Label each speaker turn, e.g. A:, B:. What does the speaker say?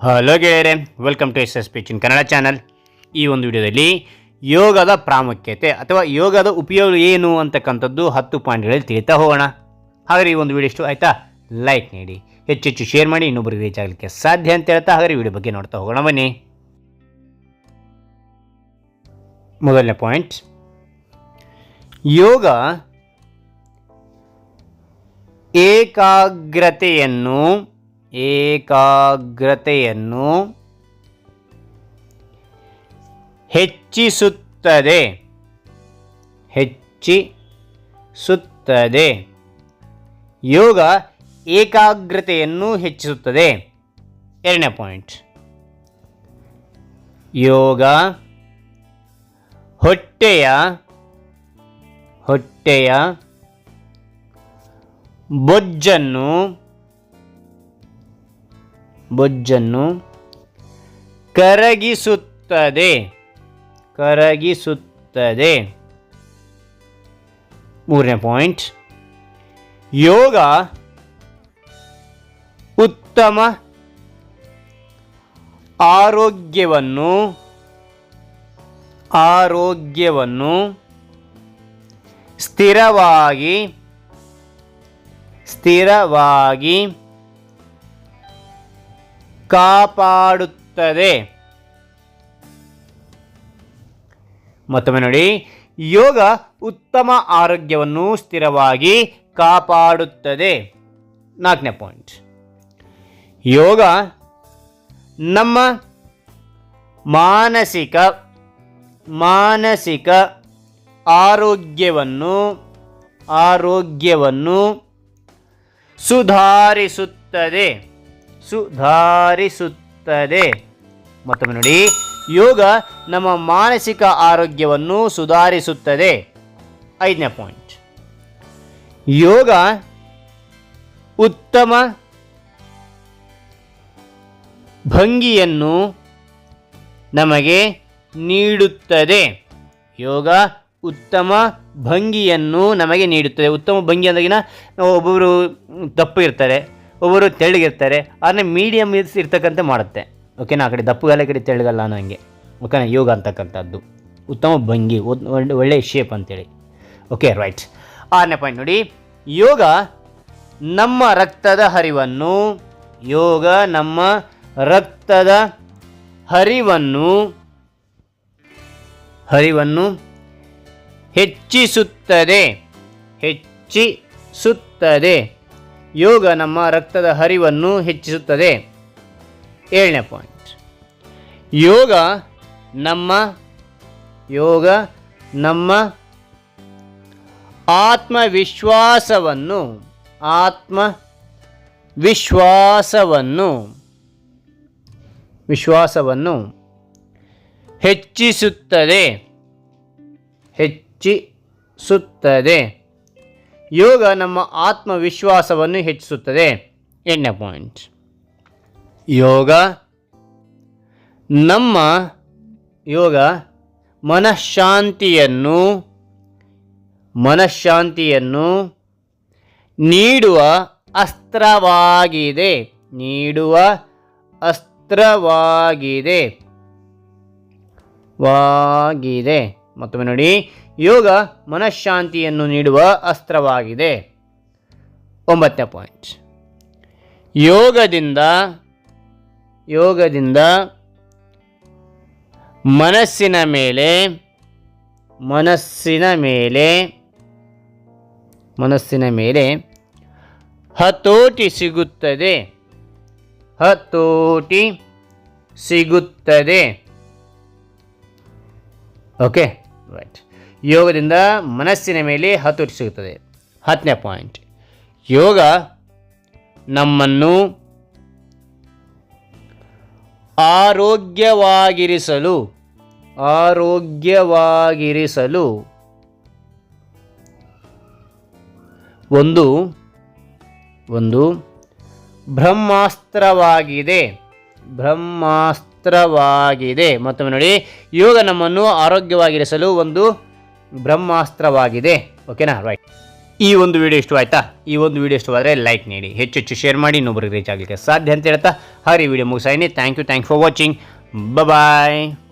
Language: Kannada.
A: ಹಲೋ ಗೆಳೆಯರೆ, welcome to S speech in Kannada channel. ಈ ಒಂದು ವಿಡಿಯೋದಲ್ಲಿ ಯೋಗದ ಪ್ರಾಮುಖ್ಯತೆ ಅಥವಾ ಯೋಗದ ಉಪಯೋಗ ಏನು ಅಂತಕ್ಕಂಥದ್ದು 10 ಪಾಯಿಂಟ್ಗಳಲ್ಲಿ ತಿಳಿತಾ ಹೋಗೋಣ. ಹಾಗಾದರೆ ಈ ಒಂದು ವಿಡಿಯೋ ಇಷ್ಟು ಆಯಿತಾ, ಲೈಕ್ ನೀಡಿ, ಹೆಚ್ಚೆಚ್ಚು ಶೇರ್ ಮಾಡಿ, ಇನ್ನೊಬ್ಬರಿಗೆ ರೀಚ್ ಆಗಲಿಕ್ಕೆ ಸಾಧ್ಯ ಅಂತ ಹೇಳ್ತಾ ಹಾಗಾದರೆ ವಿಡಿಯೋ ಬಗ್ಗೆ ನೋಡ್ತಾ ಹೋಗೋಣ ಬನ್ನಿ. ಮೊದಲನೇ ಪಾಯಿಂಟ್, ಯೋಗ ಏಕಾಗ್ರತೆಯನ್ನು ಹೆಚ್ಚಿಸುತ್ತದೆ. ಯೋಗ ಏಕಾಗ್ರತೆಯನ್ನು ಹೆಚ್ಚಿಸುತ್ತದೆ. ಎರಡನೇ ಪಾಯಿಂಟ್, ಯೋಗ ಹೊಟ್ಟೆಯ ಬೊಜ್ಜನ್ನು ಕರಗಿಸುತ್ತದೆ. ಮೂರನೇ ಪಾಯಿಂಟ್, ಯೋಗ ಉತ್ತಮ ಆರೋಗ್ಯವನ್ನು ಸ್ಥಿರವಾಗಿ ಕಾಪಾಡುತ್ತದೆ. ಮತ್ತೊಮ್ಮೆ ನೋಡಿ, ಯೋಗ ಉತ್ತಮ ಆರೋಗ್ಯವನ್ನು ಸ್ಥಿರವಾಗಿ ಕಾಪಾಡುತ್ತದೆ. ನಾಲ್ಕನೇ ಪಾಯಿಂಟ್, ಯೋಗ ನಮ್ಮ ಮಾನಸಿಕ ಆರೋಗ್ಯವನ್ನು ಸುಧಾರಿಸುತ್ತದೆ. ಮತ್ತೊಮ್ಮೆ ನೋಡಿ, ಯೋಗ ನಮ್ಮ ಮಾನಸಿಕ ಆರೋಗ್ಯವನ್ನು ಸುಧಾರಿಸುತ್ತದೆ. ಐದನೇ ಪಾಯಿಂಟ್, ಯೋಗ ಉತ್ತಮ ಭಂಗಿಯನ್ನು ನಮಗೆ ನೀಡುತ್ತದೆ. ಉತ್ತಮ ಭಂಗಿ ಅಂದಾಗಿನ ಒಬ್ಬೊಬ್ಬರು ದಪ್ಪ ಇರ್ತಾರೆ, ಒಬ್ಬರು ತೆಳ್ಳಗಿರ್ತಾರೆ, ಅದನ್ನ ಮೀಡಿಯಮ್ ಇರ್ತಕ್ಕಂಥ ಮಾಡುತ್ತೆ. ಓಕೆನಾ, ಆ ಕಡೆ ದಪ್ಪಗಲ್ಲ, ಈ ಕಡೆ ತೆಳ್ಳಗಲ್ಲ ಅನ್ನೋ ಹಂಗೆ. ಓಕೆನಾ, ಯೋಗ ಅಂತಕ್ಕಂಥದ್ದು ಉತ್ತಮ ಭಂಗಿ, ಒಳ್ಳೆಯ ಶೇಪ್ ಅಂತೇಳಿ. Okay, right. ಆರನೇ ಪಾಯಿಂಟ್ ನೋಡಿ, ಯೋಗ ನಮ್ಮ ರಕ್ತದ ಹರಿವನ್ನು ಹೆಚ್ಚಿಸುತ್ತದೆ. ಯೋಗ ನಮ್ಮ ರಕ್ತದ ಹರಿವನ್ನು ಹೆಚ್ಚಿಸುತ್ತದೆ. ಏಳನೇ ಪಾಯಿಂಟ್, ಯೋಗ ನಮ್ಮ ಆತ್ಮವಿಶ್ವಾಸವನ್ನು ಹೆಚ್ಚಿಸುತ್ತದೆ. ಯೋಗ ನಮ್ಮ ಆತ್ಮವಿಶ್ವಾಸವನ್ನು ಹೆಚ್ಚಿಸುತ್ತದೆ. ಎಂಟನೇ ಪಾಯಿಂಟ್, ಯೋಗ ಮನಃಶಾಂತಿಯನ್ನು ನೀಡುವ ಅಸ್ತ್ರವಾಗಿದೆ. ಮತ್ತೊಮ್ಮೆ ನೋಡಿ, ಯೋಗ ಮನಃಶಾಂತಿಯನ್ನು ನೀಡುವ ಅಸ್ತ್ರವಾಗಿದೆ. ಒಂಬತ್ತನೇ ಪಾಯಿಂಟ್, ಯೋಗದಿಂದ ಮನಸ್ಸಿನ ಮೇಲೆ ಹತೋಟಿ ಸಿಗುತ್ತದೆ. Okay, right. ಯೋಗದಿಂದ ಮನಸ್ಸಿನ ಮೇಲೆ ಹತೋಟಿ ಸಿಗುತ್ತದೆ. 10ನೇ ಪಾಯಿಂಟ್, ಯೋಗ ನಮ್ಮನ್ನು ಆರೋಗ್ಯವಾಗಿರಿಸಲು ಒಂದು ಬ್ರಹ್ಮಾಸ್ತ್ರವಾಗಿದೆ. ಮತ್ತೊಮ್ಮೆ ನೋಡಿ, ಯೋಗ ನಮ್ಮನ್ನು ಆರೋಗ್ಯವಾಗಿರಿಸಲು ಒಂದು ಬ್ರಹ್ಮಾಸ್ತ್ರವಾಗಿದೆ. ಓಕೆನಾ, ರೈಟ್. ಈ ಒಂದು ವಿಡಿಯೋ ಇಷ್ಟವಾಯ್ತಾ? ಈ ಒಂದು ವಿಡಿಯೋ ಇಷ್ಟವಾದರೆ ಲೈಕ್ ನೀಡಿ, ಹೆಚ್ಚು ಹೆಚ್ಚು ಶೇರ್ ಮಾಡಿ, ಇನ್ನೊಬ್ಬರಿಗೆ ರೀಚ್ ಆಗಲಿಕ್ಕೆ ಸಾಧ್ಯ ಅಂತ ಹೇಳ್ತಾ ಈ ವಿಡಿಯೋ ಮುಗಿಸಾಯಿನಿ. Thank you for watching. Bye.